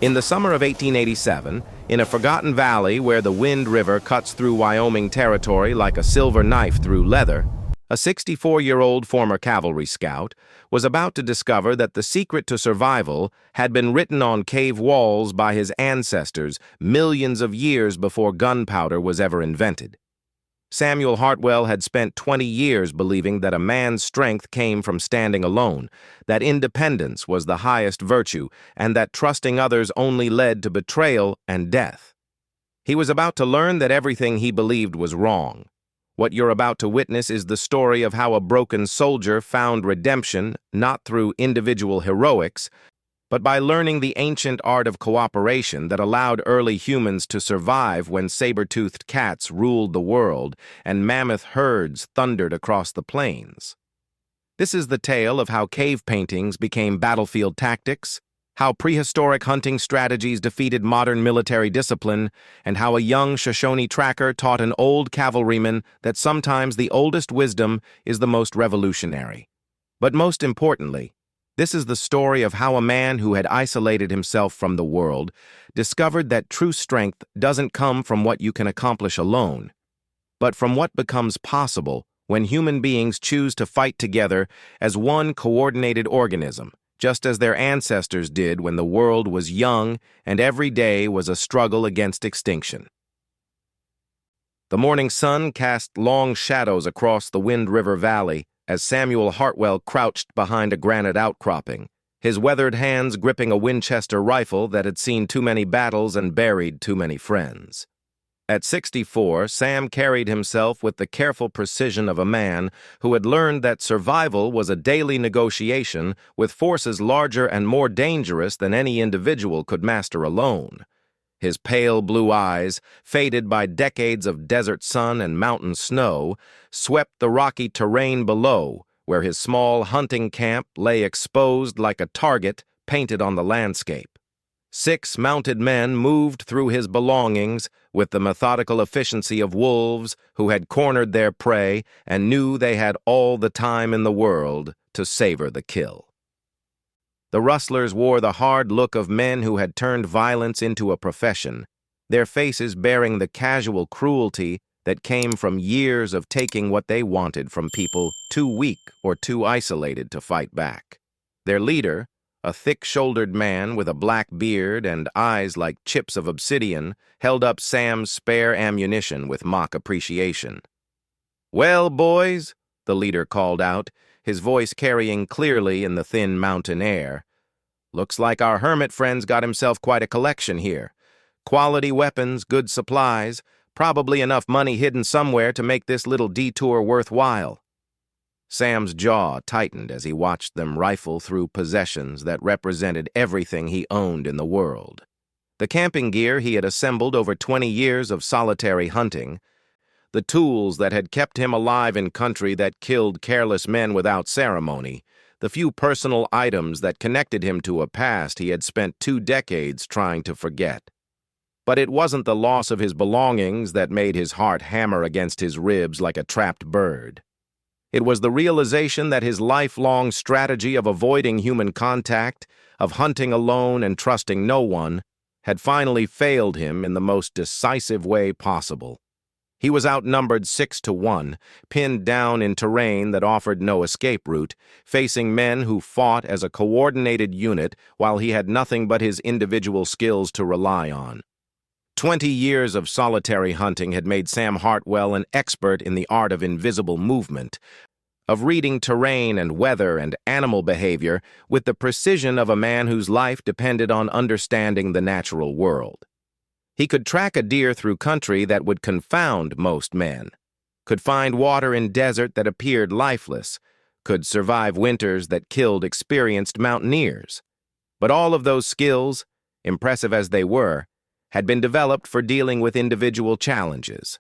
In the summer of 1887, in a forgotten valley where the Wind River cuts through Wyoming Territory like a silver knife through leather, a 64-year-old former cavalry scout was about to discover that the secret to survival had been written on cave walls by his ancestors millions of years before gunpowder was ever invented. Samuel Hartwell had spent 20 years believing that a man's strength came from standing alone, that independence was the highest virtue, and that trusting others only led to betrayal and death. He was about to learn that everything he believed was wrong. What you're about to witness is the story of how a broken soldier found redemption not through individual heroics, but by learning the ancient art of cooperation that allowed early humans to survive when saber-toothed cats ruled the world and mammoth herds thundered across the plains. This is the tale of how cave paintings became battlefield tactics, how prehistoric hunting strategies defeated modern military discipline, and how a young Shoshone tracker taught an old cavalryman that sometimes the oldest wisdom is the most revolutionary. But most importantly, this is the story of how a man who had isolated himself from the world discovered that true strength doesn't come from what you can accomplish alone, but from what becomes possible when human beings choose to fight together as one coordinated organism, just as their ancestors did when the world was young and every day was a struggle against extinction. The morning sun cast long shadows across the Wind River Valley as Samuel Hartwell crouched behind a granite outcropping, his weathered hands gripping a Winchester rifle that had seen too many battles and buried too many friends. At 64, Sam carried himself with the careful precision of a man who had learned that survival was a daily negotiation with forces larger and more dangerous than any individual could master alone. His pale blue eyes, faded by decades of desert sun and mountain snow, swept the rocky terrain below, where his small hunting camp lay exposed like a target painted on the landscape. 6 mounted men moved through his belongings with the methodical efficiency of wolves who had cornered their prey and knew they had all the time in the world to savor the kill. The rustlers wore the hard look of men who had turned violence into a profession, their faces bearing the casual cruelty that came from years of taking what they wanted from people too weak or too isolated to fight back. Their leader, a thick-shouldered man with a black beard and eyes like chips of obsidian, held up Sam's spare ammunition with mock appreciation. "Well, boys," the leader called out, his voice carrying clearly in the thin mountain air, "looks like our hermit friend's got himself quite a collection here. Quality weapons, good supplies, probably enough money hidden somewhere to make this little detour worthwhile." Sam's jaw tightened as he watched them rifle through possessions that represented everything he owned in the world. The camping gear he had assembled over 20 years of solitary hunting, the tools that had kept him alive in country that killed careless men without ceremony, the few personal items that connected him to a past he had spent 2 decades trying to forget. But it wasn't the loss of his belongings that made his heart hammer against his ribs like a trapped bird. It was the realization that his lifelong strategy of avoiding human contact, of hunting alone and trusting no one, had finally failed him in the most decisive way possible. He was outnumbered 6-1, pinned down in terrain that offered no escape route, facing men who fought as a coordinated unit while he had nothing but his individual skills to rely on. 20 years of solitary hunting had made Sam Hartwell an expert in the art of invisible movement, of reading terrain and weather and animal behavior with the precision of a man whose life depended on understanding the natural world. He could track a deer through country that would confound most men, could find water in desert that appeared lifeless, could survive winters that killed experienced mountaineers. But all of those skills, impressive as they were, had been developed for dealing with individual challenges.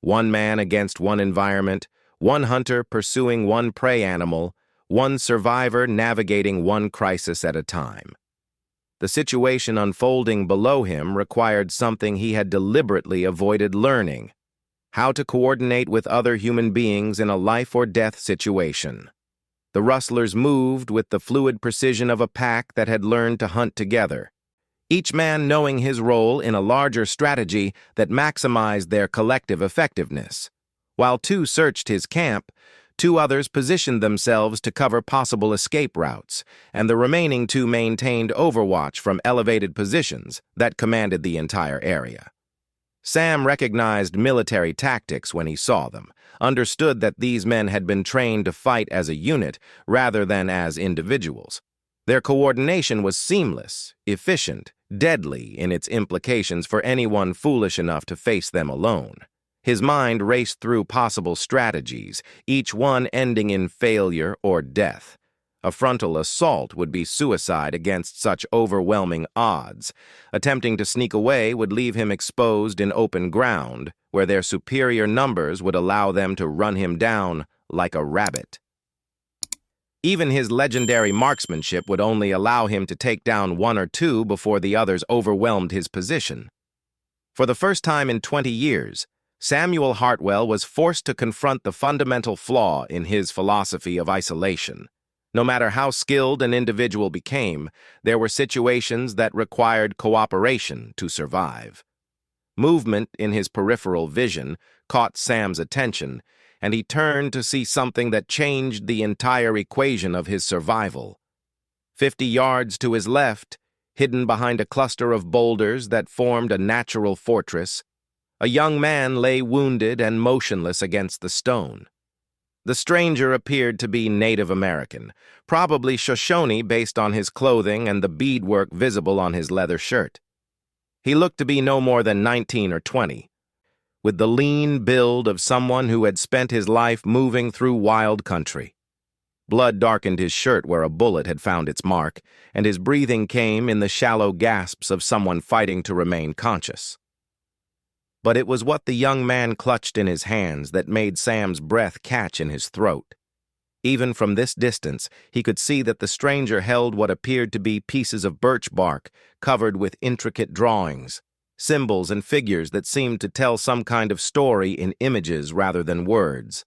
One man against one environment, one hunter pursuing one prey animal, one survivor navigating one crisis at a time. The situation unfolding below him required something he had deliberately avoided learning: how to coordinate with other human beings in a life-or-death situation. The rustlers moved with the fluid precision of a pack that had learned to hunt together. each man knowing his role in a larger strategy that maximized their collective effectiveness. While two searched his camp, two others positioned themselves to cover possible escape routes, and the remaining two maintained overwatch from elevated positions that commanded the entire area. Sam recognized military tactics when he saw them, understood that these men had been trained to fight as a unit rather than as individuals. Their coordination was seamless, efficient, deadly in its implications for anyone foolish enough to face them alone. His mind raced through possible strategies, each one ending in failure or death. A frontal assault would be suicide against such overwhelming odds. Attempting to sneak away would leave him exposed in open ground, where their superior numbers would allow them to run him down like a rabbit. Even his legendary marksmanship would only allow him to take down one or two before the others overwhelmed his position. For the first time in 20 years, Samuel Hartwell was forced to confront the fundamental flaw in his philosophy of isolation. No matter how skilled an individual became, there were situations that required cooperation to survive. Movement in his peripheral vision caught Sam's attention, and he turned to see something that changed the entire equation of his survival. 50 yards to his left, hidden behind a cluster of boulders that formed a natural fortress, a young man lay wounded and motionless against the stone. The stranger appeared to be Native American, probably Shoshone based on his clothing and the beadwork visible on his leather shirt. He looked to be no more than 19 or 20, with the lean build of someone who had spent his life moving through wild country. Blood darkened his shirt where a bullet had found its mark, and his breathing came in the shallow gasps of someone fighting to remain conscious. But it was what the young man clutched in his hands that made Sam's breath catch in his throat. Even from this distance, he could see that the stranger held what appeared to be pieces of birch bark covered with intricate drawings, symbols and figures that seemed to tell some kind of story in images rather than words.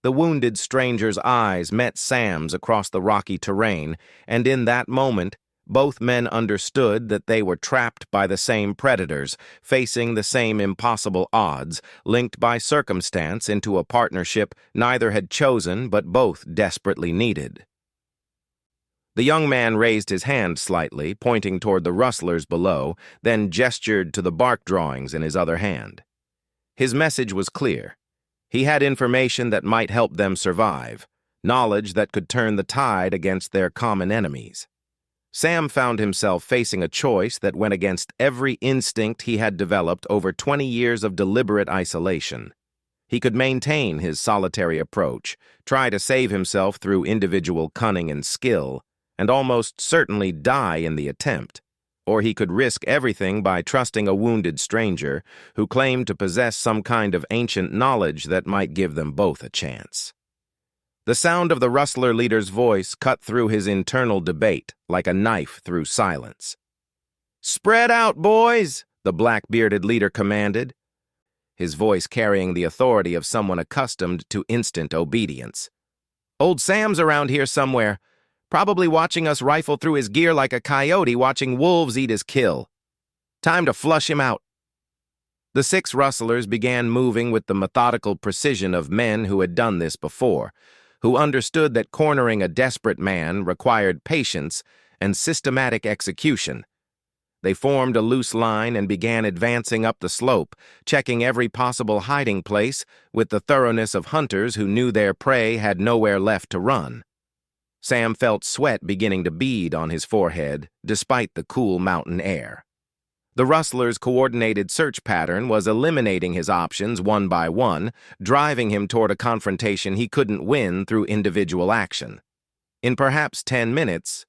The wounded stranger's eyes met Sam's across the rocky terrain, and in that moment, both men understood that they were trapped by the same predators, facing the same impossible odds, linked by circumstance into a partnership neither had chosen but both desperately needed. The young man raised his hand slightly, pointing toward the rustlers below, then gestured to the bark drawings in his other hand. His message was clear. He had information that might help them survive, knowledge that could turn the tide against their common enemies. Sam found himself facing a choice that went against every instinct he had developed over 20 years of deliberate isolation. He could maintain his solitary approach, try to save himself through individual cunning and skill, and almost certainly die in the attempt. Or he could risk everything by trusting a wounded stranger who claimed to possess some kind of ancient knowledge that might give them both a chance. The sound of the rustler leader's voice cut through his internal debate like a knife through silence. "Spread out, boys," the black-bearded leader commanded, his voice carrying the authority of someone accustomed to instant obedience. "Old Sam's around here somewhere, probably watching us rifle through his gear like a coyote watching wolves eat his kill. Time to flush him out." The 6 rustlers began moving with the methodical precision of men who had done this before, who understood that cornering a desperate man required patience and systematic execution. They formed a loose line and began advancing up the slope, checking every possible hiding place with the thoroughness of hunters who knew their prey had nowhere left to run. Sam felt sweat beginning to bead on his forehead, despite the cool mountain air. The rustler's coordinated search pattern was eliminating his options one by one, driving him toward a confrontation he couldn't win through individual action. In perhaps 10 minutes,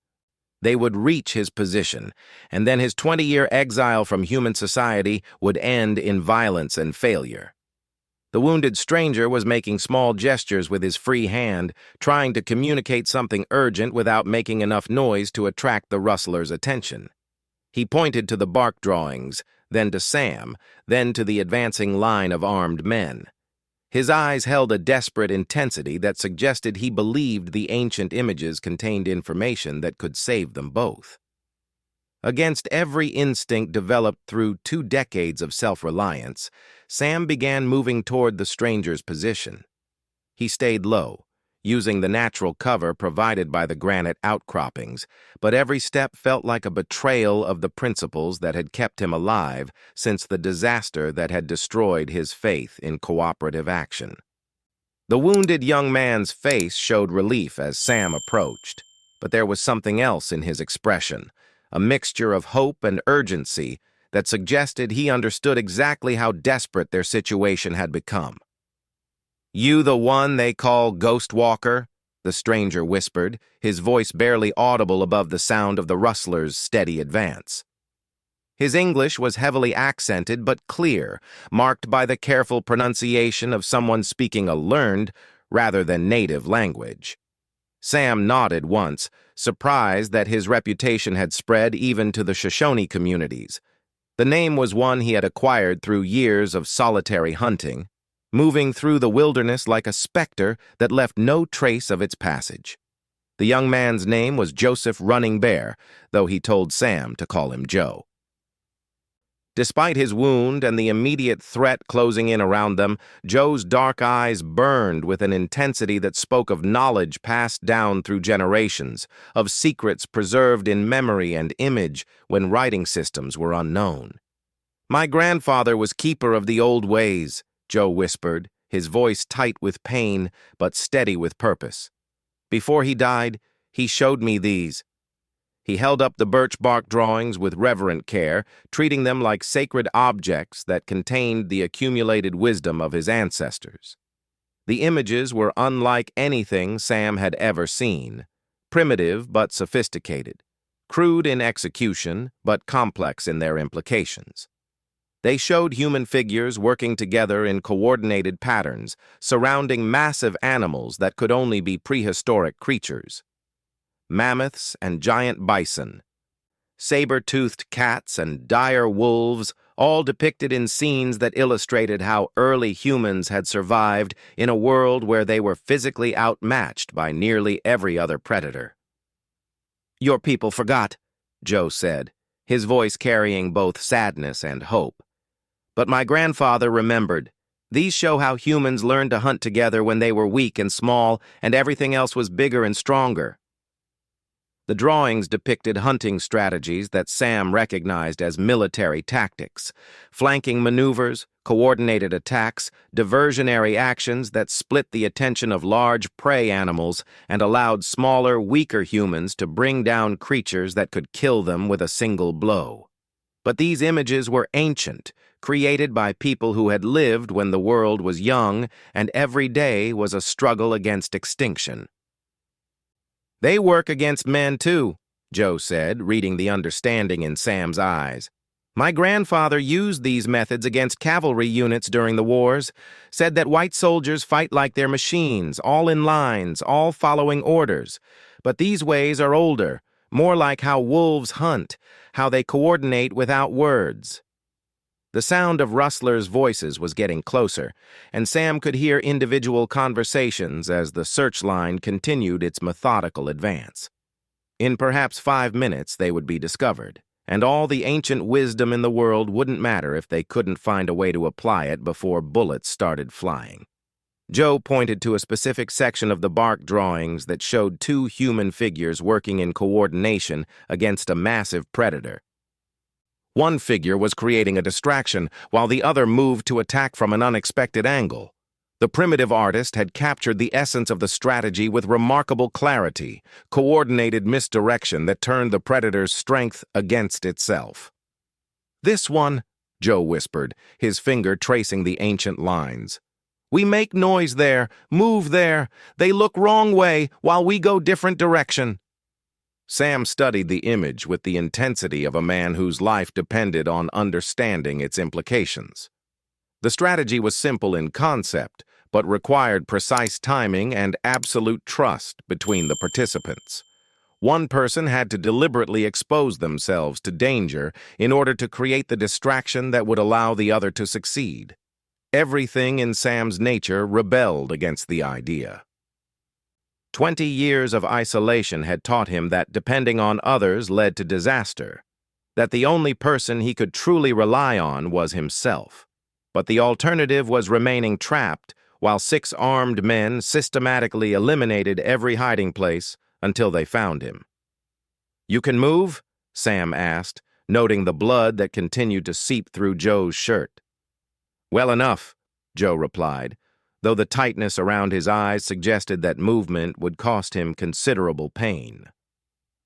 they would reach his position, and then his 20-year exile from human society would end in violence and failure. The wounded stranger was making small gestures with his free hand, trying to communicate something urgent without making enough noise to attract the rustler's attention. He pointed to the bark drawings, then to Sam, then to the advancing line of armed men. His eyes held a desperate intensity that suggested he believed the ancient images contained information that could save them both. Against every instinct developed through 2 decades of self-reliance, Sam began moving toward the stranger's position. He stayed low, using the natural cover provided by the granite outcroppings, but every step felt like a betrayal of the principles that had kept him alive since the disaster that had destroyed his faith in cooperative action. The wounded young man's face showed relief as Sam approached, but there was something else in his expression, a mixture of hope and urgency that suggested he understood exactly how desperate their situation had become. "You the one they call Ghost Walker?" the stranger whispered, his voice barely audible above the sound of the rustlers' steady advance. His English was heavily accented but clear, marked by the careful pronunciation of someone speaking a learned rather than native language. Sam nodded once, surprised that his reputation had spread even to the Shoshone communities. The name was one he had acquired through years of solitary hunting, moving through the wilderness like a specter that left no trace of its passage. The young man's name was Joseph Running Bear, though he told Sam to call him Joe. Despite his wound and the immediate threat closing in around them, Joe's dark eyes burned with an intensity that spoke of knowledge passed down through generations, of secrets preserved in memory and image when writing systems were unknown. "My grandfather was keeper of the old ways," Joe whispered, his voice tight with pain but steady with purpose. "Before he died, he showed me these." He held up the birch bark drawings with reverent care, treating them like sacred objects that contained the accumulated wisdom of his ancestors. The images were unlike anything Sam had ever seen, primitive but sophisticated, crude in execution but complex in their implications. They showed human figures working together in coordinated patterns, surrounding massive animals that could only be prehistoric creatures. Mammoths and giant bison, saber-toothed cats and dire wolves, all depicted in scenes that illustrated how early humans had survived in a world where they were physically outmatched by nearly every other predator. "Your people forgot," Joe said, his voice carrying both sadness and hope. "But my grandfather remembered. These show how humans learned to hunt together when they were weak and small and everything else was bigger and stronger." The drawings depicted hunting strategies that Sam recognized as military tactics, flanking maneuvers, coordinated attacks, diversionary actions that split the attention of large prey animals and allowed smaller, weaker humans to bring down creatures that could kill them with a single blow. But these images were ancient, created by people who had lived when the world was young and every day was a struggle against extinction. "They work against men, too," Joe said, reading the understanding in Sam's eyes. "My grandfather used these methods against cavalry units during the wars, said that white soldiers fight like they're machines, all in lines, all following orders. But these ways are older, more like how wolves hunt, how they coordinate without words." The sound of rustlers' voices was getting closer, and Sam could hear individual conversations as the searchline continued its methodical advance. In perhaps 5 minutes they would be discovered, and all the ancient wisdom in the world wouldn't matter if they couldn't find a way to apply it before bullets started flying. Joe pointed to a specific section of the bark drawings that showed 2 human figures working in coordination against a massive predator. One figure was creating a distraction, while the other moved to attack from an unexpected angle. The primitive artist had captured the essence of the strategy with remarkable clarity, coordinated misdirection that turned the predator's strength against itself. "This one," Joe whispered, his finger tracing the ancient lines. "We make noise there, move there. They look wrong way while we go different direction." Sam studied the image with the intensity of a man whose life depended on understanding its implications. The strategy was simple in concept, but required precise timing and absolute trust between the participants. One person had to deliberately expose themselves to danger in order to create the distraction that would allow the other to succeed. Everything in Sam's nature rebelled against the idea. 20 years of isolation had taught him that depending on others led to disaster. that the only person he could truly rely on was himself. But the alternative was remaining trapped while 6 armed men systematically eliminated every hiding place until they found him. "You can move?" Sam asked, noting the blood that continued to seep through Joe's shirt. "Well enough," Joe replied, though the tightness around his eyes suggested that movement would cost him considerable pain.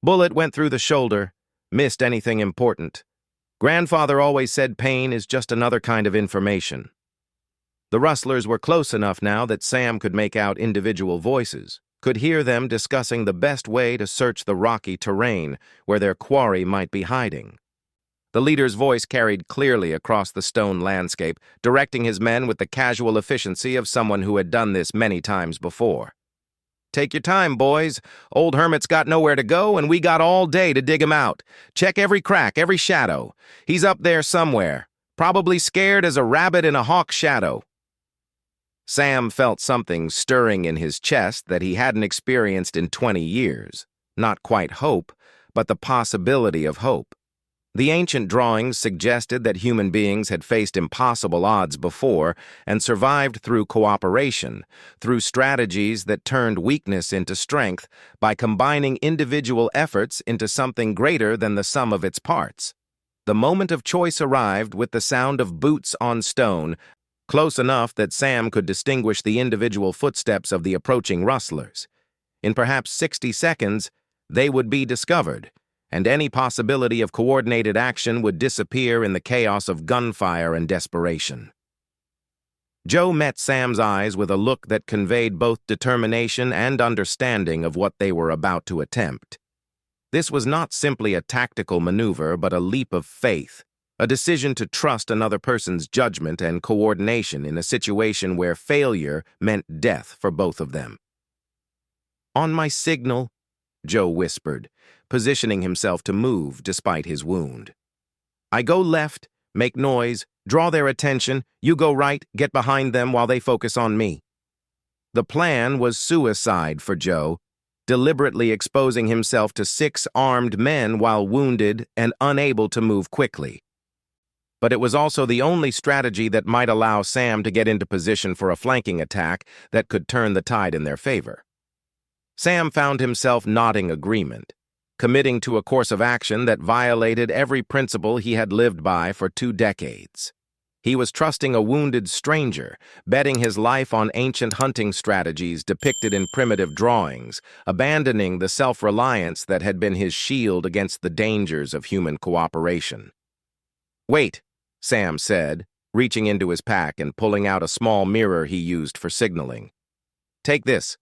"Bullet went through the shoulder. Missed anything important. Grandfather always said pain is just another kind of information." The rustlers were close enough now that Sam could make out individual voices, could hear them discussing the best way to search the rocky terrain where their quarry might be hiding. The leader's voice carried clearly across the stone landscape, directing his men with the casual efficiency of someone who had done this many times before. "Take your time, boys. Old Hermit's got nowhere to go, and we got all day to dig him out. Check every crack, every shadow. He's up there somewhere, probably scared as a rabbit in a hawk's shadow." Sam felt something stirring in his chest that he hadn't experienced in 20 years. Not quite hope, but the possibility of hope. The ancient drawings suggested that human beings had faced impossible odds before and survived through cooperation, through strategies that turned weakness into strength by combining individual efforts into something greater than the sum of its parts. The moment of choice arrived with the sound of boots on stone, close enough that Sam could distinguish the individual footsteps of the approaching rustlers. In perhaps 60 seconds, they would be discovered, and any possibility of coordinated action would disappear in the chaos of gunfire and desperation. Joe met Sam's eyes with a look that conveyed both determination and understanding of what they were about to attempt. This was not simply a tactical maneuver, but a leap of faith, a decision to trust another person's judgment and coordination in a situation where failure meant death for both of them. "On my signal," Joe whispered, positioning himself to move despite his wound. "I go left, make noise, draw their attention, you go right, get behind them while they focus on me." The plan was suicide for Joe, deliberately exposing himself to 6 armed men while wounded and unable to move quickly. But it was also the only strategy that might allow Sam to get into position for a flanking attack that could turn the tide in their favor. Sam found himself nodding agreement, committing to a course of action that violated every principle he had lived by for 2 decades. He was trusting a wounded stranger, betting his life on ancient hunting strategies depicted in primitive drawings, abandoning the self-reliance that had been his shield against the dangers of human cooperation. "Wait," Sam said, reaching into his pack and pulling out a small mirror he used for signaling. "Take this.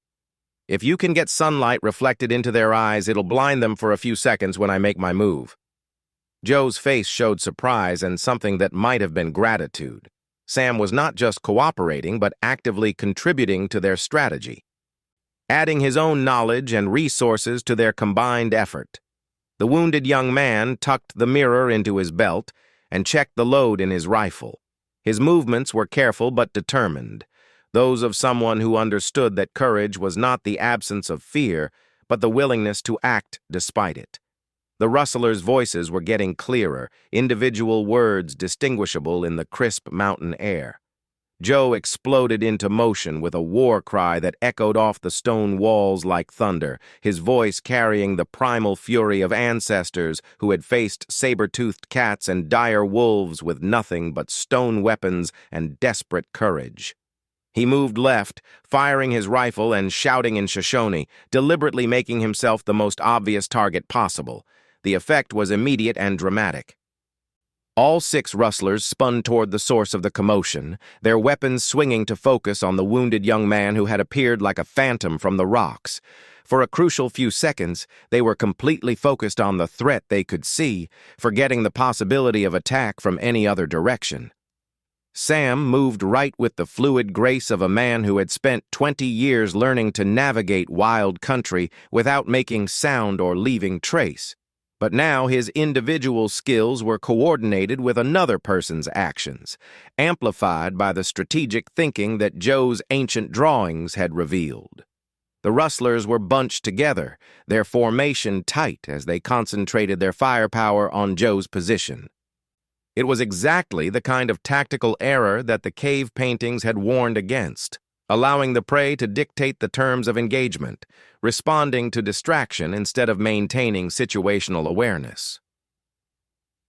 If you can get sunlight reflected into their eyes, it'll blind them for a few seconds when I make my move." Joe's face showed surprise and something that might have been gratitude. Sam was not just cooperating, but actively contributing to their strategy, adding his own knowledge and resources to their combined effort. The wounded young man tucked the mirror into his belt and checked the load in his rifle. His movements were careful but determined, those of someone who understood that courage was not the absence of fear, but the willingness to act despite it. The rustlers' voices were getting clearer, individual words distinguishable in the crisp mountain air. Joe exploded into motion with a war cry that echoed off the stone walls like thunder, his voice carrying the primal fury of ancestors who had faced saber-toothed cats and dire wolves with nothing but stone weapons and desperate courage. He moved left, firing his rifle and shouting in Shoshone, deliberately making himself the most obvious target possible. The effect was immediate and dramatic. All 6 rustlers spun toward the source of the commotion, their weapons swinging to focus on the wounded young man who had appeared like a phantom from the rocks. For a crucial few seconds, they were completely focused on the threat they could see, forgetting the possibility of attack from any other direction. Sam moved right with the fluid grace of a man who had spent 20 years learning to navigate wild country without making sound or leaving trace. But now his individual skills were coordinated with another person's actions, amplified by the strategic thinking that Joe's ancient drawings had revealed. The rustlers were bunched together, their formation tight as they concentrated their firepower on Joe's position. It was exactly the kind of tactical error that the cave paintings had warned against, allowing the prey to dictate the terms of engagement, responding to distraction instead of maintaining situational awareness.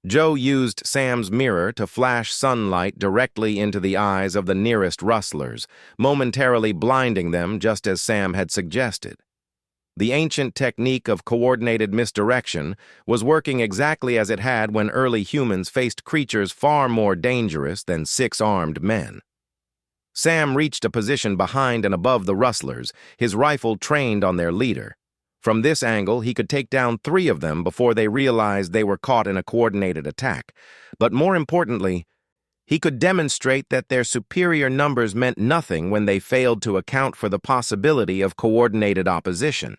Joe used Sam's mirror to flash sunlight directly into the eyes of the nearest rustlers, momentarily blinding them just as Sam had suggested. The ancient technique of coordinated misdirection was working exactly as it had when early humans faced creatures far more dangerous than six-armed men. Sam reached a position behind and above the rustlers, his rifle trained on their leader. From this angle, he could take down 3 of them before they realized they were caught in a coordinated attack. But more importantly, he could demonstrate that their superior numbers meant nothing when they failed to account for the possibility of coordinated opposition.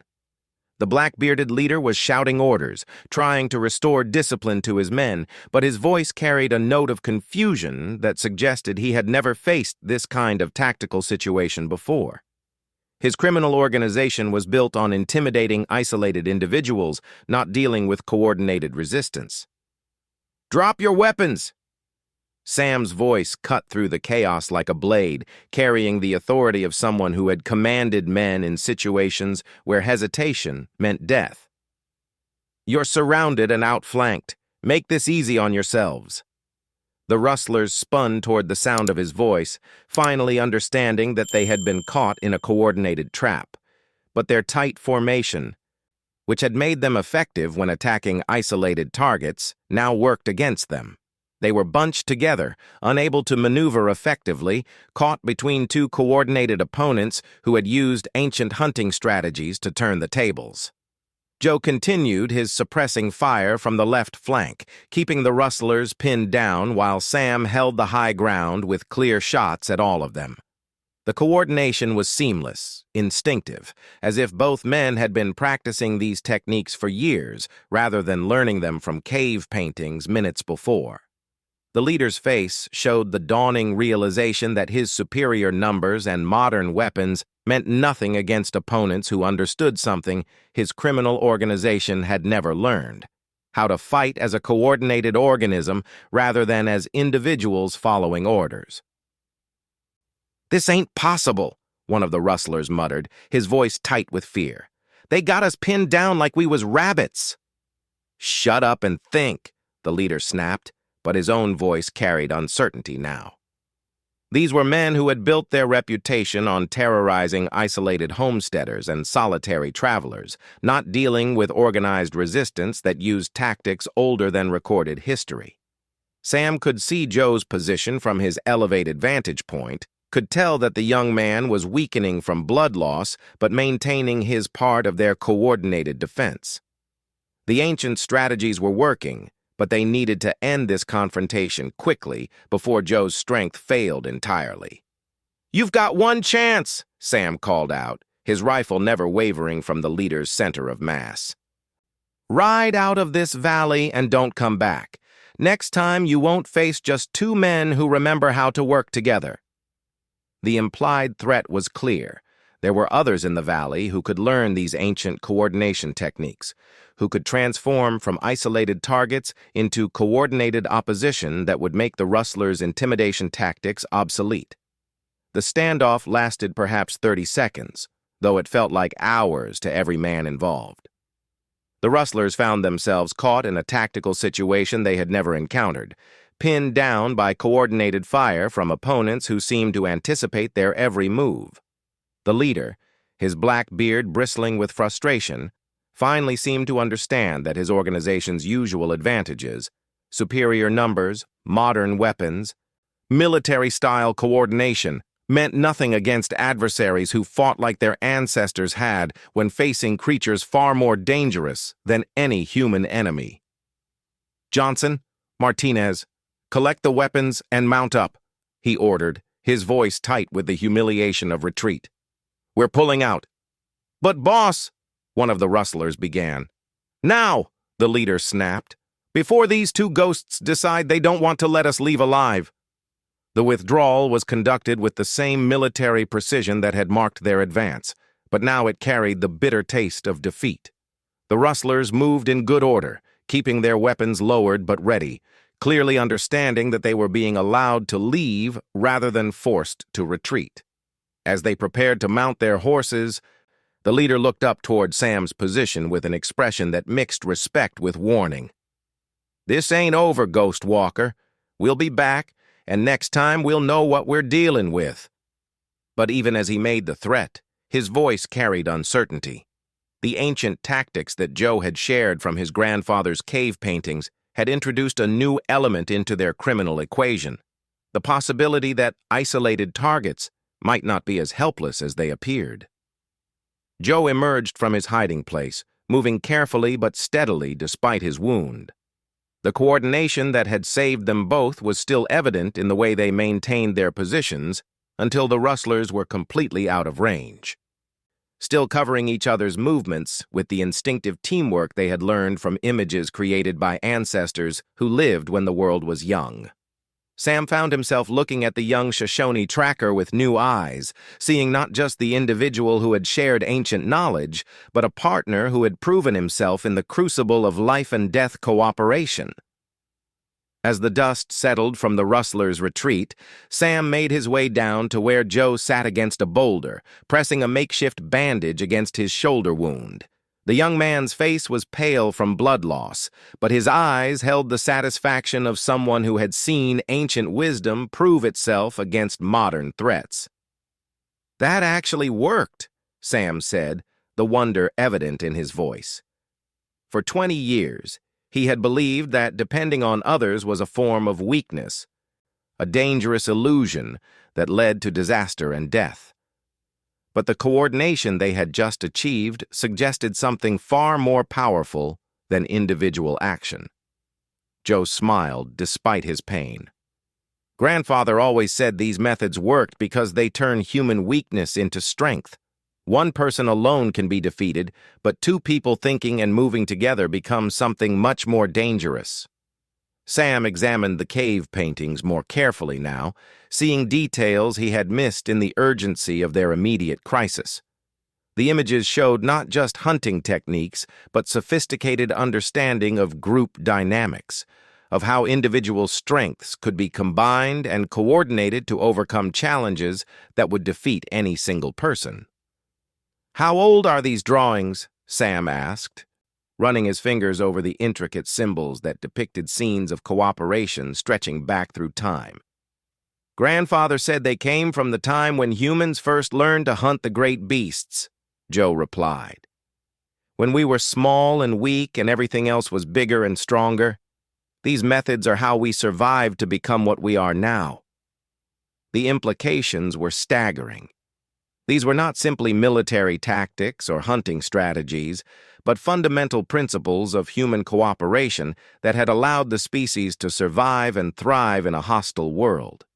The black-bearded leader was shouting orders, trying to restore discipline to his men, but his voice carried a note of confusion that suggested he had never faced this kind of tactical situation before. His criminal organization was built on intimidating isolated individuals, not dealing with coordinated resistance. "Drop your weapons!" Sam's voice cut through the chaos like a blade, carrying the authority of someone who had commanded men in situations where hesitation meant death. "You're surrounded and outflanked. Make this easy on yourselves." The rustlers spun toward the sound of his voice, finally understanding that they had been caught in a coordinated trap. But their tight formation, which had made them effective when attacking isolated targets, now worked against them. They were bunched together, unable to maneuver effectively, caught between 2 coordinated opponents who had used ancient hunting strategies to turn the tables. Joe continued his suppressing fire from the left flank, keeping the rustlers pinned down while Sam held the high ground with clear shots at all of them. The coordination was seamless, instinctive, as if both men had been practicing these techniques for years rather than learning them from cave paintings minutes before. The leader's face showed the dawning realization that his superior numbers and modern weapons meant nothing against opponents who understood something his criminal organization had never learned: how to fight as a coordinated organism rather than as individuals following orders. "This ain't possible," one of the rustlers muttered, his voice tight with fear. "They got us pinned down like we was rabbits." "Shut up and think," the leader snapped, but his own voice carried uncertainty now. These were men who had built their reputation on terrorizing isolated homesteaders and solitary travelers, not dealing with organized resistance that used tactics older than recorded history. Sam could see Joe's position from his elevated vantage point, could tell that the young man was weakening from blood loss but maintaining his part of their coordinated defense. The ancient strategies were working, but they needed to end this confrontation quickly before Joe's strength failed entirely. "You've got one chance," Sam called out, his rifle never wavering from the leader's center of mass. "Ride out of this valley and don't come back. Next time you won't face just 2 men who remember how to work together." The implied threat was clear. There were others in the valley who could learn these ancient coordination techniques, who could transform from isolated targets into coordinated opposition that would make the rustlers' intimidation tactics obsolete. The standoff lasted perhaps 30 seconds, though it felt like hours to every man involved. The rustlers found themselves caught in a tactical situation they had never encountered, pinned down by coordinated fire from opponents who seemed to anticipate their every move. The leader, his black beard bristling with frustration, finally seemed to understand that his organization's usual advantages, superior numbers, modern weapons, military-style coordination, meant nothing against adversaries who fought like their ancestors had when facing creatures far more dangerous than any human enemy. "Johnson, Martinez, collect the weapons and mount up," he ordered, his voice tight with the humiliation of retreat. "We're pulling out." "But boss," one of the rustlers began. "Now," the leader snapped, "before these 2 ghosts decide they don't want to let us leave alive." The withdrawal was conducted with the same military precision that had marked their advance, but now it carried the bitter taste of defeat. The rustlers moved in good order, keeping their weapons lowered but ready, clearly understanding that they were being allowed to leave rather than forced to retreat. As they prepared to mount their horses, the leader looked up toward Sam's position with an expression that mixed respect with warning. "This ain't over, Ghost Walker. We'll be back, and next time we'll know what we're dealing with." But even as he made the threat, his voice carried uncertainty. The ancient tactics that Joe had shared from his grandfather's cave paintings had introduced a new element into their criminal equation, the possibility that isolated targets might not be as helpless as they appeared. Joe emerged from his hiding place, moving carefully but steadily despite his wound. The coordination that had saved them both was still evident in the way they maintained their positions until the rustlers were completely out of range, still covering each other's movements with the instinctive teamwork they had learned from images created by ancestors who lived when the world was young. Sam found himself looking at the young Shoshone tracker with new eyes, seeing not just the individual who had shared ancient knowledge, but a partner who had proven himself in the crucible of life-and-death cooperation. As the dust settled from the rustlers' retreat, Sam made his way down to where Joe sat against a boulder, pressing a makeshift bandage against his shoulder wound. The young man's face was pale from blood loss, but his eyes held the satisfaction of someone who had seen ancient wisdom prove itself against modern threats. "That actually worked," Sam said, the wonder evident in his voice. For 20 years, he had believed that depending on others was a form of weakness, a dangerous illusion that led to disaster and death. But the coordination they had just achieved suggested something far more powerful than individual action. Joe smiled despite his pain. "Grandfather always said these methods worked because they turn human weakness into strength. One person alone can be defeated, but two people thinking and moving together become something much more dangerous." Sam examined the cave paintings more carefully now, seeing details he had missed in the urgency of their immediate crisis. The images showed not just hunting techniques, but sophisticated understanding of group dynamics, of how individual strengths could be combined and coordinated to overcome challenges that would defeat any single person. "How old are these drawings?" Sam asked, running his fingers over the intricate symbols that depicted scenes of cooperation stretching back through time. "Grandfather said they came from the time when humans first learned to hunt the great beasts," Joe replied. "When we were small and weak and everything else was bigger and stronger, these methods are how we survived to become what we are now." The implications were staggering. These were not simply military tactics or hunting strategies, but fundamental principles of human cooperation that had allowed the species to survive and thrive in a hostile world.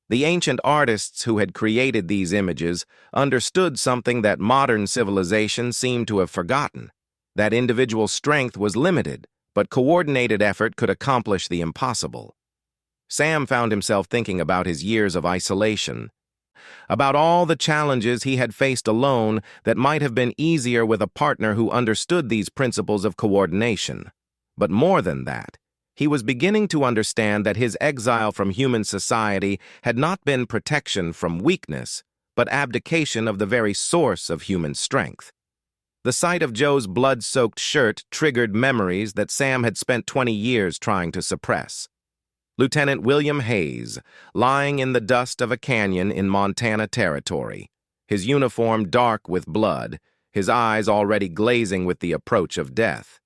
The ancient artists who had created these images understood something that modern civilization seemed to have forgotten, that individual strength was limited, but coordinated effort could accomplish the impossible. Sam found himself thinking about his years of isolation, about all the challenges he had faced alone that might have been easier with a partner who understood these principles of coordination. But more than that, he was beginning to understand that his exile from human society had not been protection from weakness, but abdication of the very source of human strength. The sight of Joe's blood-soaked shirt triggered memories that Sam had spent 20 years trying to suppress. Lieutenant William Hayes, lying in the dust of a canyon in Montana Territory, his uniform dark with blood, his eyes already glazing with the approach of death.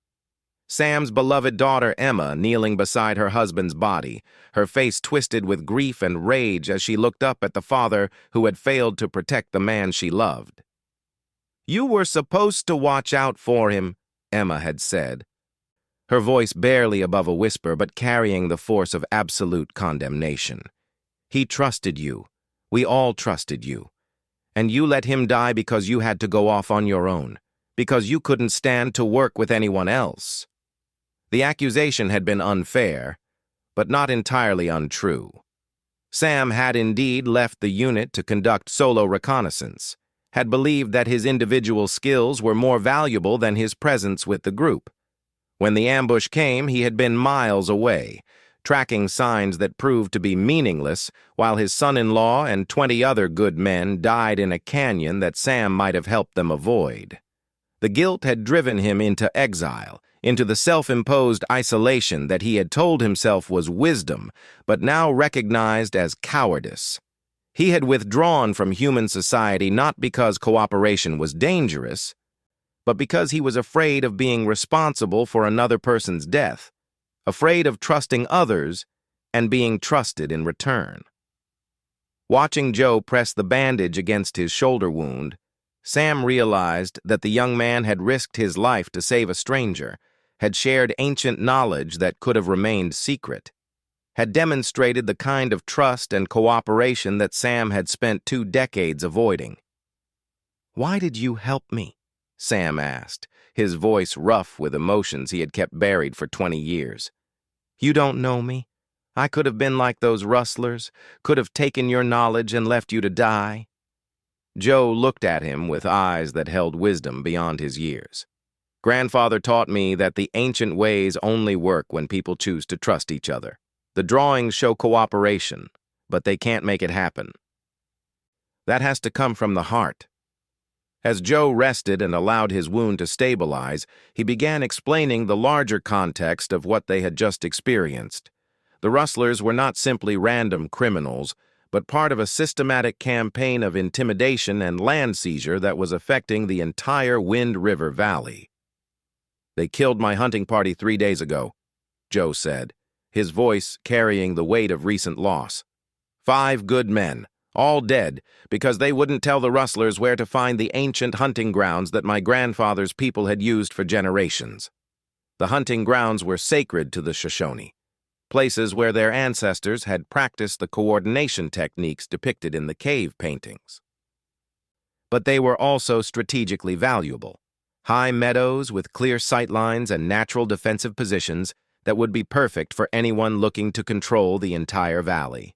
Sam's beloved daughter Emma kneeling beside her husband's body, her face twisted with grief and rage as she looked up at the father who had failed to protect the man she loved. "You were supposed to watch out for him," Emma had said, her voice barely above a whisper but carrying the force of absolute condemnation. "He trusted you. We all trusted you. And you let him die because you had to go off on your own, because you couldn't stand to work with anyone else." The accusation had been unfair, but not entirely untrue. Sam had indeed left the unit to conduct solo reconnaissance, had believed that his individual skills were more valuable than his presence with the group. When the ambush came, he had been miles away, tracking signs that proved to be meaningless, while his son-in-law and 20 other good men died in a canyon that Sam might have helped them avoid. The guilt had driven him into exile, into the self-imposed isolation that he had told himself was wisdom, but now recognized as cowardice. He had withdrawn from human society not because cooperation was dangerous, but because he was afraid of being responsible for another person's death, afraid of trusting others and being trusted in return. Watching Joe press the bandage against his shoulder wound, Sam realized that the young man had risked his life to save a stranger, had shared ancient knowledge that could have remained secret, had demonstrated the kind of trust and cooperation that Sam had spent 2 decades avoiding. "Why did you help me?" Sam asked, his voice rough with emotions he had kept buried for 20 years. "You don't know me. I could have been like those rustlers, could have taken your knowledge and left you to die." Joe looked at him with eyes that held wisdom beyond his years. "Grandfather taught me that the ancient ways only work when people choose to trust each other. The drawings show cooperation, but they can't make it happen. That has to come from the heart." As Joe rested and allowed his wound to stabilize, he began explaining the larger context of what they had just experienced. The rustlers were not simply random criminals, but part of a systematic campaign of intimidation and land seizure that was affecting the entire Wind River Valley. "They killed my hunting party 3 days ago," Joe said, his voice carrying the weight of recent loss. 5 good men, all dead, because they wouldn't tell the rustlers where to find the ancient hunting grounds that my grandfather's people had used for generations. The hunting grounds were sacred to the Shoshone, places where their ancestors had practiced the coordination techniques depicted in the cave paintings. But they were also strategically valuable. High meadows with clear sightlines and natural defensive positions that would be perfect for anyone looking to control the entire valley.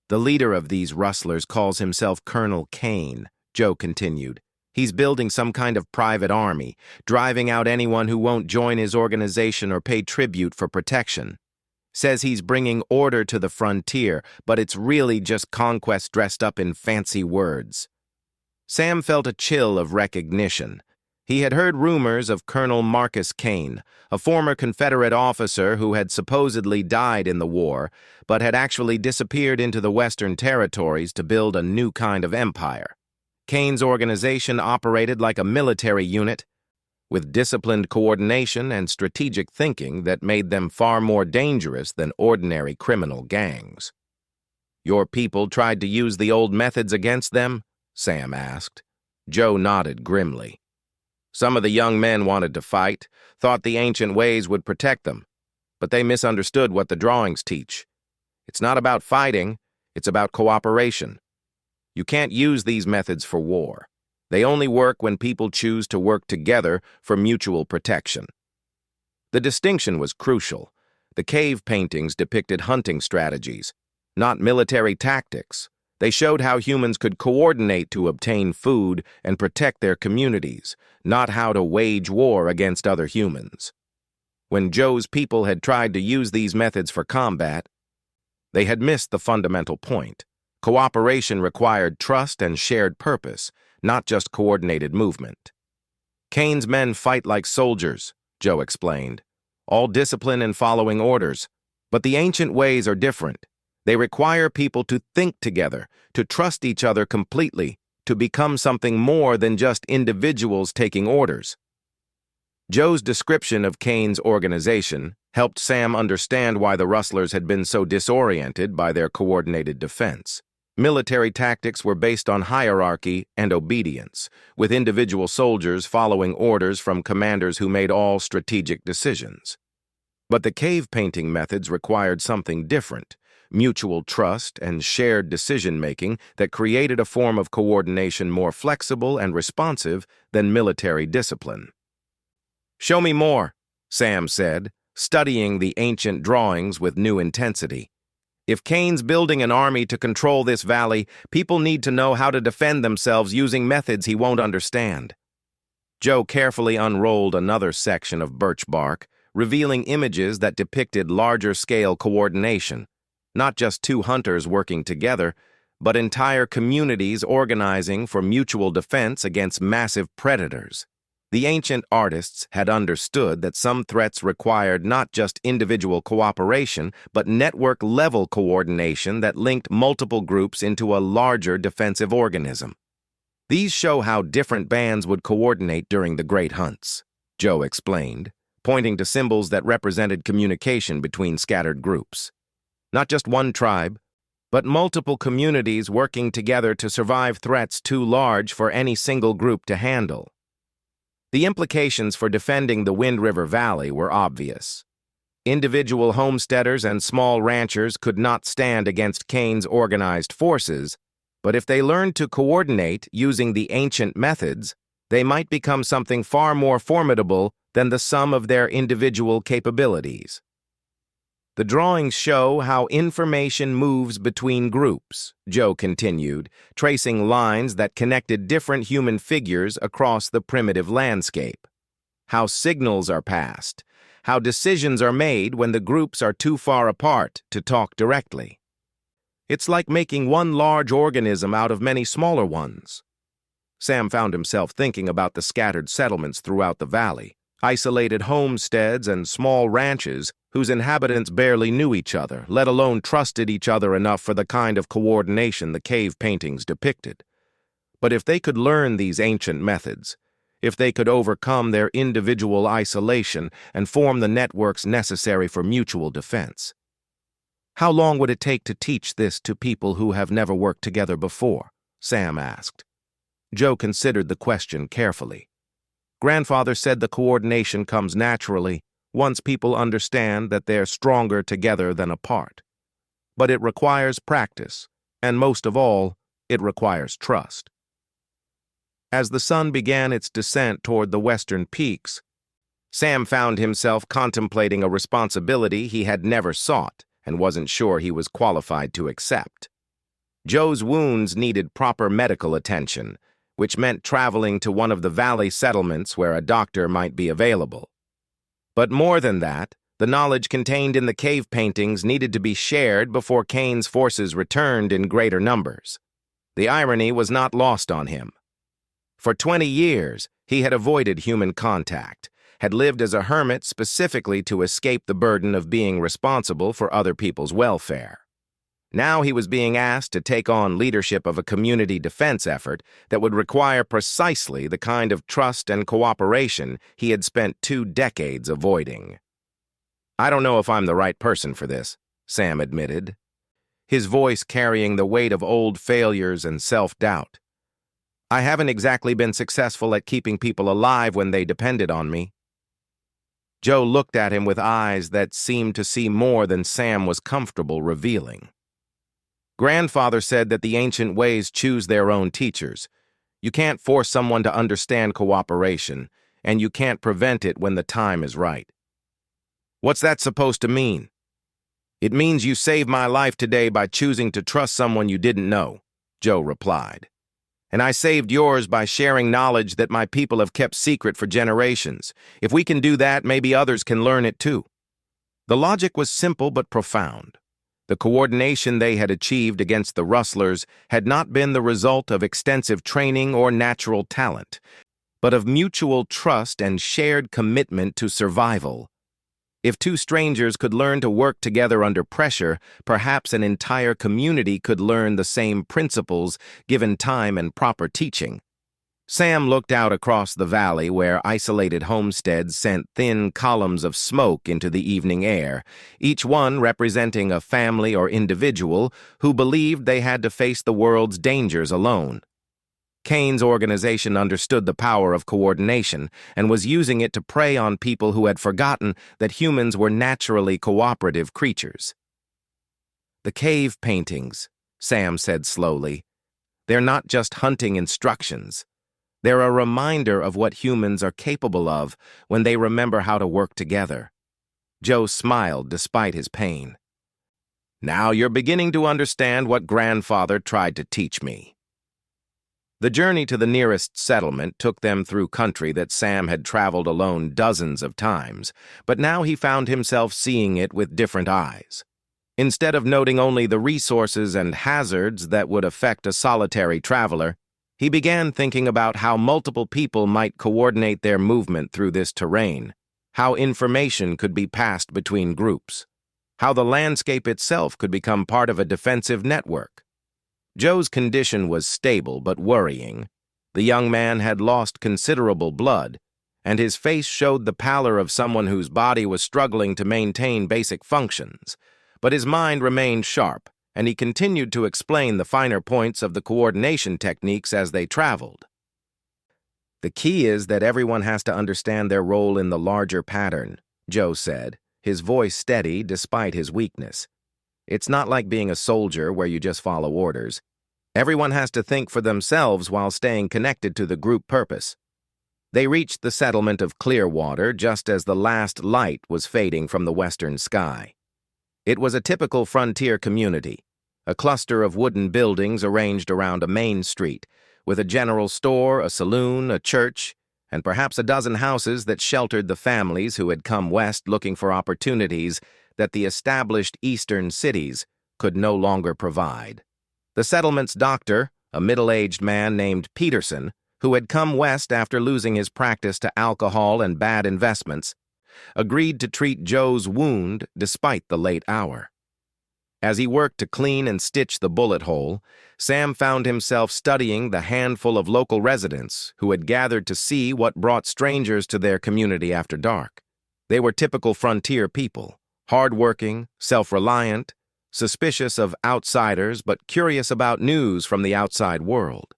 "The leader of these rustlers calls himself Colonel Kane," Joe continued. "He's building some kind of private army, driving out anyone who won't join his organization or pay tribute for protection. Says he's bringing order to the frontier, but it's really just conquest dressed up in fancy words." Sam felt a chill of recognition. He had heard rumors of Colonel Marcus Kane, a former Confederate officer who had supposedly died in the war, but had actually disappeared into the Western Territories to build a new kind of empire. Kane's organization operated like a military unit, with disciplined coordination and strategic thinking that made them far more dangerous than ordinary criminal gangs. "Your people tried to use the old methods against them?" Sam asked. Joe nodded grimly. "Some of the young men wanted to fight, thought the ancient ways would protect them, but they misunderstood what the drawings teach. It's not about fighting, it's about cooperation. You can't use these methods for war. They only work when people choose to work together for mutual protection." The distinction was crucial. The cave paintings depicted hunting strategies, not military tactics. They showed how humans could coordinate to obtain food and protect their communities, not how to wage war against other humans. When Joe's people had tried to use these methods for combat, they had missed the fundamental point. Cooperation required trust and shared purpose, not just coordinated movement. "Kane's men fight like soldiers," Joe explained, "all discipline and following orders. But the ancient ways are different. They require people to think together, to trust each other completely, to become something more than just individuals taking orders." Joe's description of Kane's organization helped Sam understand why the rustlers had been so disoriented by their coordinated defense. Military tactics were based on hierarchy and obedience, with individual soldiers following orders from commanders who made all strategic decisions. But the cave painting methods required something different: mutual trust and shared decision-making that created a form of coordination more flexible and responsive than military discipline. "Show me more," Sam said, studying the ancient drawings with new intensity. If Cain's building an army to control this valley, people need to know how to defend themselves using methods he won't understand. Joe carefully unrolled another section of birch bark, revealing images that depicted larger-scale coordination. Not just two hunters working together, but entire communities organizing for mutual defense against massive predators. The ancient artists had understood that some threats required not just individual cooperation, but network-level coordination that linked multiple groups into a larger defensive organism. These show how different bands would coordinate during the great hunts, Joe explained, pointing to symbols that represented communication between scattered groups. Not just one tribe, but multiple communities working together to survive threats too large for any single group to handle. The implications for defending the Wind River Valley were obvious. Individual homesteaders and small ranchers could not stand against Cain's organized forces, but if they learned to coordinate using the ancient methods, they might become something far more formidable than the sum of their individual capabilities. The drawings show how information moves between groups, Joe continued, tracing lines that connected different human figures across the primitive landscape. How signals are passed, how decisions are made when the groups are too far apart to talk directly. It's like making one large organism out of many smaller ones. Sam found himself thinking about the scattered settlements throughout the valley, isolated homesteads and small ranches whose inhabitants barely knew each other, let alone trusted each other enough for the kind of coordination the cave paintings depicted. But if they could learn these ancient methods, if they could overcome their individual isolation and form the networks necessary for mutual defense. How long would it take to teach this to people who have never worked together before? Sam asked. Joe considered the question carefully. Grandfather said the coordination comes naturally once people understand that they're stronger together than apart. But it requires practice, and most of all, it requires trust. As the sun began its descent toward the western peaks, Sam found himself contemplating a responsibility he had never sought and wasn't sure he was qualified to accept. Joe's wounds needed proper medical attention, which meant traveling to one of the valley settlements where a doctor might be available. But more than that, the knowledge contained in the cave paintings needed to be shared before Cain's forces returned in greater numbers. The irony was not lost on him. For 20 years, he had avoided human contact, had lived as a hermit specifically to escape the burden of being responsible for other people's welfare. Now he was being asked to take on leadership of a community defense effort that would require precisely the kind of trust and cooperation he had spent 2 decades avoiding. "I don't know if I'm the right person for this," Sam admitted, his voice carrying the weight of old failures and self-doubt. "I haven't exactly been successful at keeping people alive when they depended on me." Joe looked at him with eyes that seemed to see more than Sam was comfortable revealing. "Grandfather said that the ancient ways choose their own teachers. You can't force someone to understand cooperation, and you can't prevent it when the time is right." "What's that supposed to mean?" "It means you saved my life today by choosing to trust someone you didn't know," Joe replied. "And I saved yours by sharing knowledge that my people have kept secret for generations. If we can do that, maybe others can learn it too." The logic was simple but profound. The coordination they had achieved against the rustlers had not been the result of extensive training or natural talent, but of mutual trust and shared commitment to survival. If 2 strangers could learn to work together under pressure, perhaps an entire community could learn the same principles given time and proper teaching. Sam looked out across the valley where isolated homesteads sent thin columns of smoke into the evening air, each one representing a family or individual who believed they had to face the world's dangers alone. Cain's organization understood the power of coordination and was using it to prey on people who had forgotten that humans were naturally cooperative creatures. "The cave paintings," Sam said slowly, "they're not just hunting instructions. They're a reminder of what humans are capable of when they remember how to work together." Joe smiled despite his pain. Now you're beginning to understand what grandfather tried to teach me." The journey to the nearest settlement took them through country that Sam had traveled alone dozens of times, but now he found himself seeing it with different eyes. Instead of noting only the resources and hazards that would affect a solitary traveler, he began thinking about how multiple people might coordinate their movement through this terrain, how information could be passed between groups, how the landscape itself could become part of a defensive network. Joe's condition was stable but worrying. The young man had lost considerable blood, and his face showed the pallor of someone whose body was struggling to maintain basic functions. But his mind remained sharp, and he continued to explain the finer points of the coordination techniques as they traveled. "The key is that everyone has to understand their role in the larger pattern," Joe said, his voice steady despite his weakness. "It's not like being a soldier where you just follow orders. Everyone has to think for themselves while staying connected to the group purpose." They reached the settlement of Clearwater just as the last light was fading from the western sky. It was a typical frontier community, a cluster of wooden buildings arranged around a main street, with a general store, a saloon, a church, and perhaps a dozen houses that sheltered the families who had come west looking for opportunities that the established eastern cities could no longer provide. The settlement's doctor, a middle-aged man named Peterson, who had come west after losing his practice to alcohol and bad investments, agreed to treat Joe's wound despite the late hour. As he worked to clean and stitch the bullet hole, Sam found himself studying the handful of local residents who had gathered to see what brought strangers to their community after dark. They were typical frontier people, hard-working, self-reliant, suspicious of outsiders but curious about news from the outside world.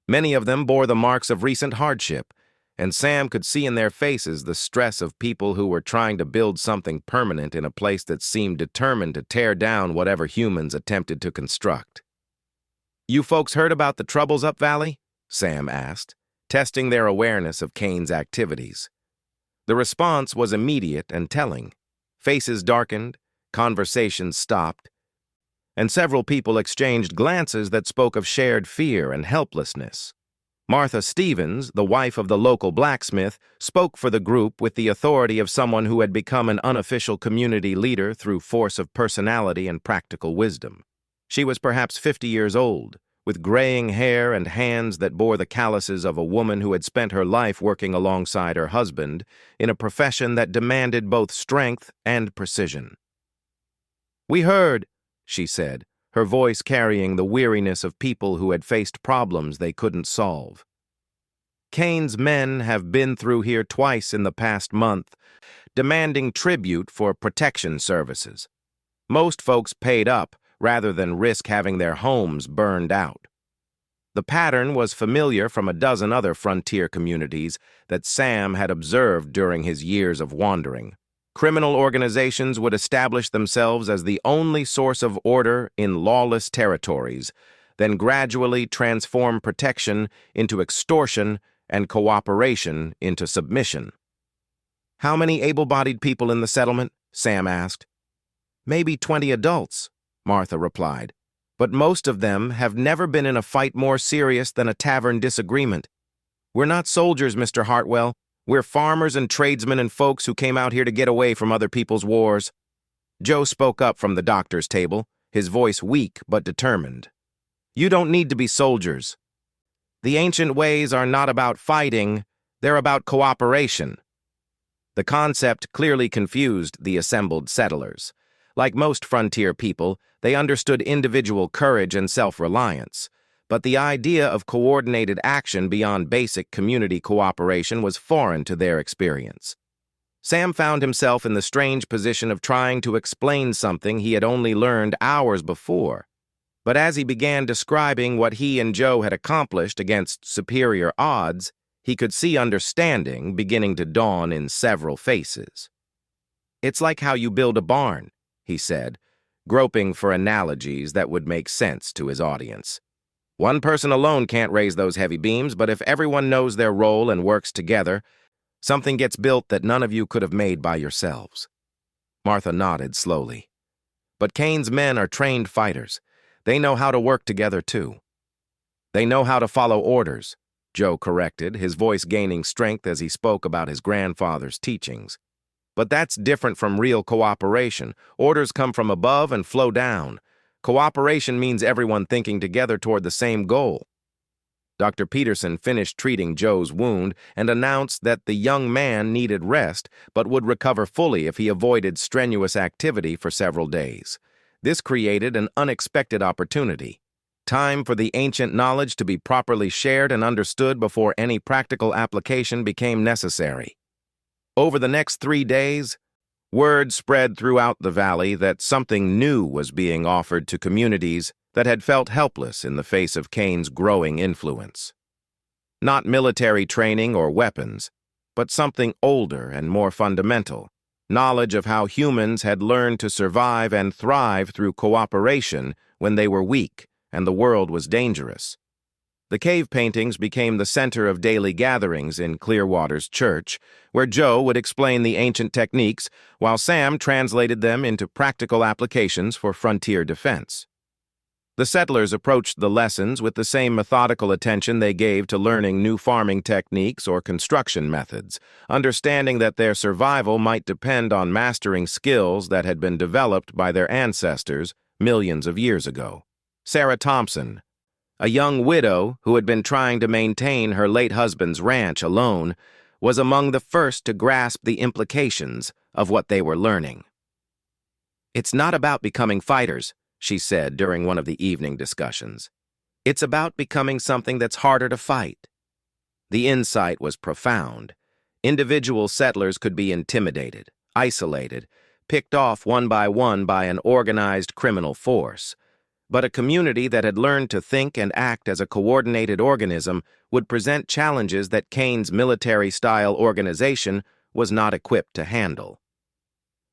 Many of them bore the marks of recent hardship, and Sam could see in their faces the stress of people who were trying to build something permanent in a place that seemed determined to tear down whatever humans attempted to construct. "You folks heard about the troubles up valley?" Sam asked, testing their awareness of Kane's activities. The response was immediate and telling. Faces darkened, conversations stopped, and several people exchanged glances that spoke of shared fear and helplessness. Martha Stevens, the wife of the local blacksmith, spoke for the group with the authority of someone who had become an unofficial community leader through force of personality and practical wisdom. She was perhaps 50 years old, with graying hair and hands that bore the calluses of a woman who had spent her life working alongside her husband in a profession that demanded both strength and precision. "We heard," she said, her voice carrying the weariness of people who had faced problems they couldn't solve. "Kane's men have been through here twice in the past month, demanding tribute for protection services. Most folks paid up rather than risk having their homes burned out." The pattern was familiar from a dozen other frontier communities that Sam had observed during his years of wandering. Criminal organizations would establish themselves as the only source of order in lawless territories, then gradually transform protection into extortion and cooperation into submission. "How many able-bodied people in the settlement?" Sam asked. "Maybe 20 adults," Martha replied, "but most of them have never been in a fight more serious than a tavern disagreement. We're not soldiers, Mr. Hartwell. We're farmers and tradesmen and folks who came out here to get away from other people's wars." Joe spoke up from the doctor's table, his voice weak but determined. "You don't need to be soldiers. The ancient ways are not about fighting, they're about cooperation." The concept clearly confused the assembled settlers. Like most frontier people, they understood individual courage and self-reliance, but the idea of coordinated action beyond basic community cooperation was foreign to their experience. Sam found himself in the strange position of trying to explain something he had only learned hours before. But as he began describing what he and Joe had accomplished against superior odds, he could see understanding beginning to dawn in several faces. "It's like how you build a barn," he said, groping for analogies that would make sense to his audience. "One person alone can't raise those heavy beams, but if everyone knows their role and works together, something gets built that none of you could have made by yourselves." Martha nodded slowly. But Kane's men are trained fighters. They know how to work together, too. They know how to follow orders, Joe corrected, his voice gaining strength as he spoke about his grandfather's teachings. But that's different from real cooperation. Orders come from above and flow down. Cooperation means everyone thinking together toward the same goal. Dr. Peterson finished treating Joe's wound and announced that the young man needed rest but would recover fully if he avoided strenuous activity for several days. This created an unexpected opportunity. Time for the ancient knowledge to be properly shared and understood before any practical application became necessary. Over the next 3 days, word spread throughout the valley that something new was being offered to communities that had felt helpless in the face of Kane's growing influence. Not military training or weapons, but something older and more fundamental, knowledge of how humans had learned to survive and thrive through cooperation when they were weak and the world was dangerous. The cave paintings became the center of daily gatherings in Clearwater's church, where Joe would explain the ancient techniques while Sam translated them into practical applications for frontier defense. The settlers approached the lessons with the same methodical attention they gave to learning new farming techniques or construction methods, understanding that their survival might depend on mastering skills that had been developed by their ancestors millions of years ago. Sarah Thompson, a young widow who had been trying to maintain her late husband's ranch alone, was among the first to grasp the implications of what they were learning. "It's not about becoming fighters," she said during one of the evening discussions. "It's about becoming something that's harder to fight." The insight was profound. Individual settlers could be intimidated, isolated, picked off one by an organized criminal force. But a community that had learned to think and act as a coordinated organism would present challenges that Kane's military-style organization was not equipped to handle.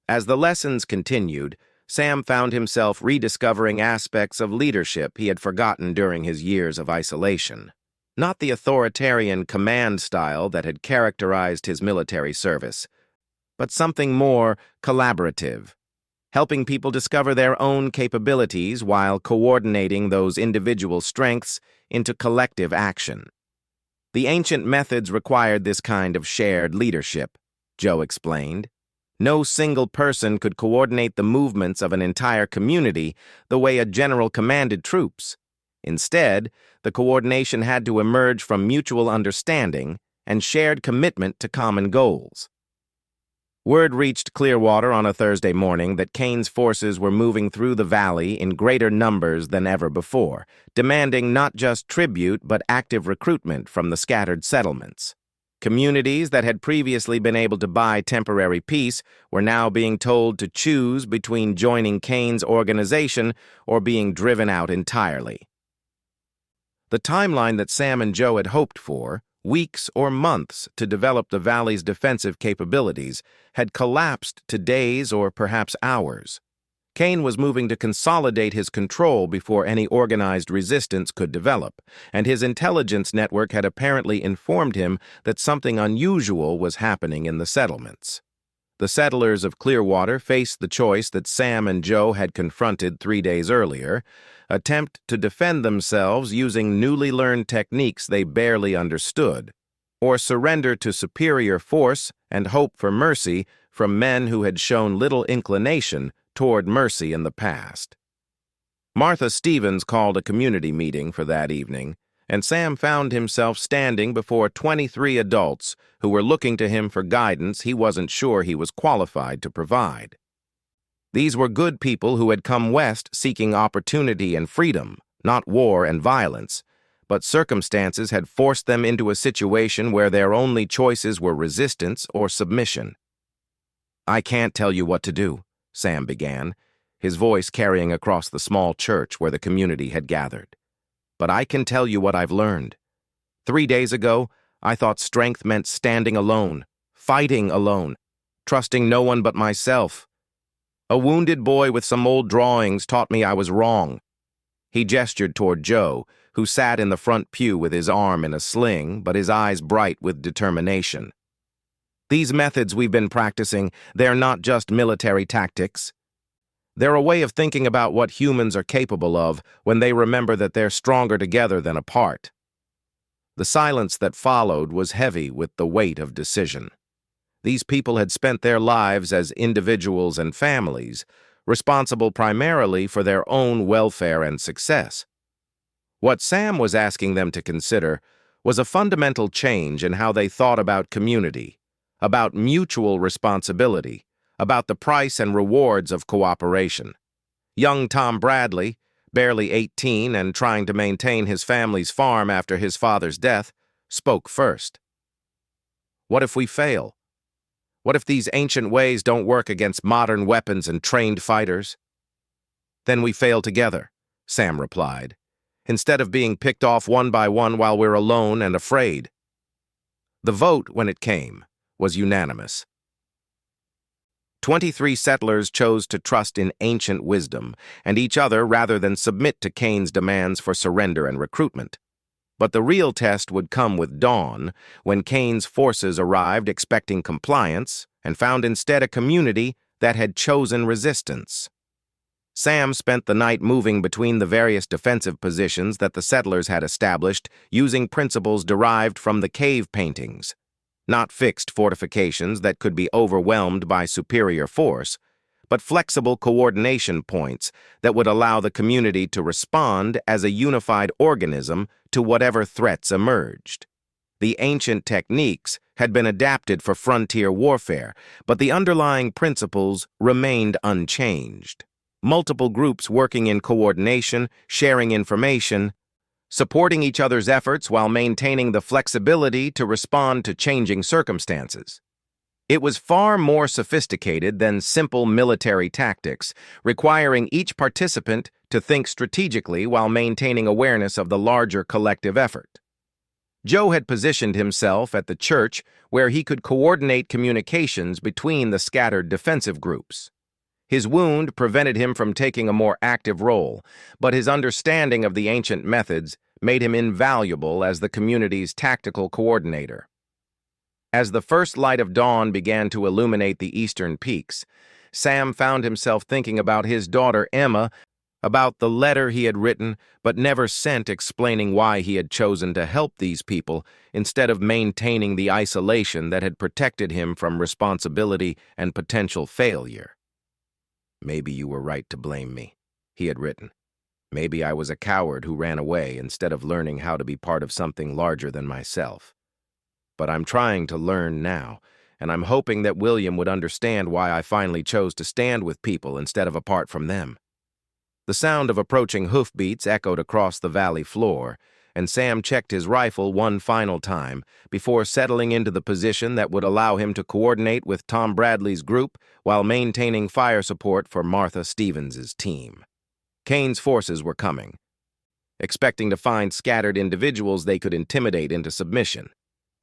As the lessons continued, Sam found himself rediscovering aspects of leadership he had forgotten during his years of isolation. Not the authoritarian command style that had characterized his military service, but something more collaborative, helping people discover their own capabilities while coordinating those individual strengths into collective action. The ancient methods required this kind of shared leadership, Joe explained. No single person could coordinate the movements of an entire community the way a general commanded troops. Instead, the coordination had to emerge from mutual understanding and shared commitment to common goals. Word reached Clearwater on a Thursday morning that Kane's forces were moving through the valley in greater numbers than ever before, demanding not just tribute but active recruitment from the scattered settlements. Communities that had previously been able to buy temporary peace were now being told to choose between joining Kane's organization or being driven out entirely. The timeline that Sam and Joe had hoped for, weeks or months to develop the valley's defensive capabilities, had collapsed to days or perhaps hours. Kane was moving to consolidate his control before any organized resistance could develop, and his intelligence network had apparently informed him that something unusual was happening in the settlements. The settlers of Clearwater faced the choice that Sam and Joe had confronted 3 days earlier: attempt to defend themselves using newly learned techniques they barely understood, or surrender to superior force and hope for mercy from men who had shown little inclination toward mercy in the past. Martha Stevens called a community meeting for that evening, and Sam found himself standing before 23 adults who were looking to him for guidance he wasn't sure he was qualified to provide. These were good people who had come west seeking opportunity and freedom, not war and violence, but circumstances had forced them into a situation where their only choices were resistance or submission. "I can't tell you what to do," Sam began, his voice carrying across the small church where the community had gathered. "But I can tell you what I've learned. 3 days ago, I thought strength meant standing alone, fighting alone, trusting no one but myself. A wounded boy with some old drawings taught me I was wrong." He gestured toward Joe, who sat in the front pew with his arm in a sling, but his eyes bright with determination. "These methods we've been practicing, they're not just military tactics. They're a way of thinking about what humans are capable of when they remember that they're stronger together than apart. The silence that followed was heavy with the weight of decision. These people had spent their lives as individuals and families, responsible primarily for their own welfare and success. What Sam was asking them to consider was a fundamental change in how they thought about community, about mutual responsibility, about the price and rewards of cooperation. Young Tom Bradley, barely 18 and trying to maintain his family's farm after his father's death, spoke first. What if we fail? What if these ancient ways don't work against modern weapons and trained fighters? Then we fail together, Sam replied, instead of being picked off one by one while we're alone and afraid. The vote, when it came, was unanimous. 23 settlers chose to trust in ancient wisdom and each other rather than submit to Kane's demands for surrender and recruitment. But the real test would come with dawn, when Kane's forces arrived expecting compliance and found instead a community that had chosen resistance. Sam spent the night moving between the various defensive positions that the settlers had established using principles derived from the cave paintings. Not fixed fortifications that could be overwhelmed by superior force, but flexible coordination points that would allow the community to respond as a unified organism to whatever threats emerged. The ancient techniques had been adapted for frontier warfare, but the underlying principles remained unchanged. Multiple groups working in coordination, sharing information, supporting each other's efforts while maintaining the flexibility to respond to changing circumstances. It was far more sophisticated than simple military tactics, requiring each participant to think strategically while maintaining awareness of the larger collective effort. Joe had positioned himself at the church where he could coordinate communications between the scattered defensive groups. His wound prevented him from taking a more active role, but his understanding of the ancient methods made him invaluable as the community's tactical coordinator. As the first light of dawn began to illuminate the eastern peaks, Sam found himself thinking about his daughter Emma, about the letter he had written but never sent explaining why he had chosen to help these people instead of maintaining the isolation that had protected him from responsibility and potential failure. "Maybe you were right to blame me," he had written. "Maybe I was a coward who ran away instead of learning how to be part of something larger than myself. But I'm trying to learn now, and I'm hoping that William would understand why I finally chose to stand with people instead of apart from them." The sound of approaching hoofbeats echoed across the valley floor, and Sam checked his rifle one final time before settling into the position that would allow him to coordinate with Tom Bradley's group while maintaining fire support for Martha Stevens's team. Kane's forces were coming, expecting to find scattered individuals they could intimidate into submission.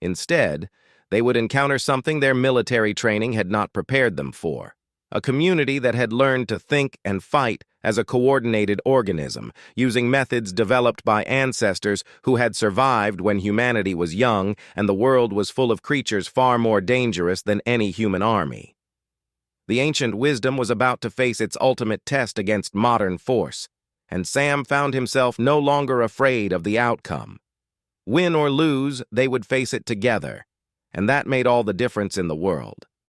Instead, they would encounter something their military training had not prepared them for. A community that had learned to think and fight as a coordinated organism, using methods developed by ancestors who had survived when humanity was young and the world was full of creatures far more dangerous than any human army. The ancient wisdom was about to face its ultimate test against modern force, and Sam found himself no longer afraid of the outcome. Win or lose, they would face it together, and that made all the difference in the world.